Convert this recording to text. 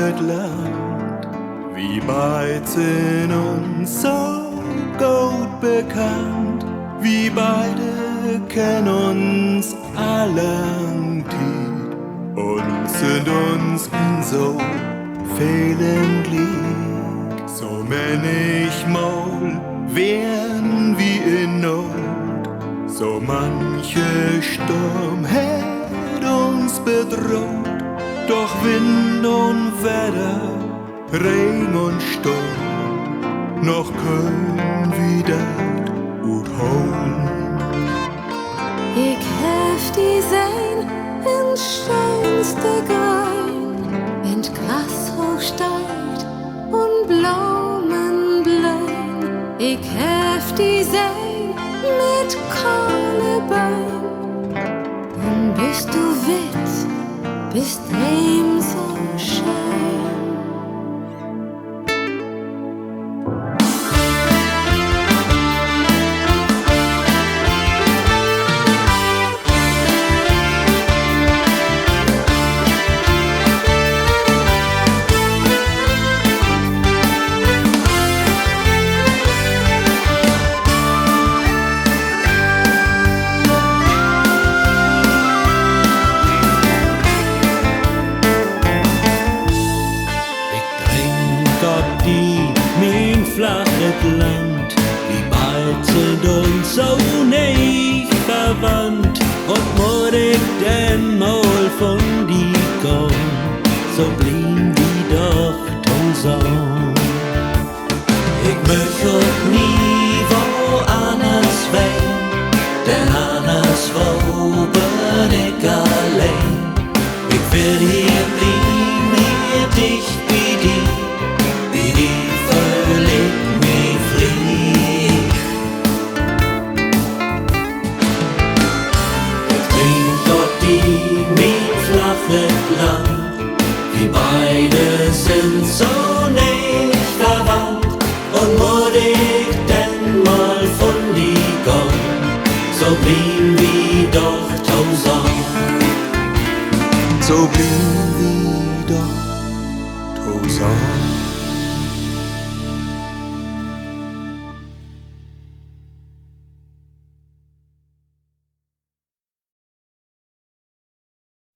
flache Land, wie beid sind uns so gut bekannt, wie beide kennen uns allang Tiet und sind uns in so vielen Glied. So manchmal wären wie in Not, so manche Sturm hätt uns bedroht. Doch Wind und Wetter, Regen und Sturm, noch können wieder gut holen. Ich hef die Seen ins schönste Grün, wenn Gras hoch steigt und Blumen blühen. Ich hef die Seen mit Kornebäumen, und bist du witz, bist ihm so schön. Mein flaches Land, wie bald sind uns so nicht verwandt. Und muss ich denn mal von die kommen, so blieb die doch Ton. Ich möchte nie woanders weg, denn anderswo bin ich allein. Ich will hier blieben, hier dicht wie die verleg mich frie. Ich trink dort die mein flaches Land, wir beide sind so nicht verwandt. Und muss ich denn mal von die kommen, so blieben wir doch tausend. So blieben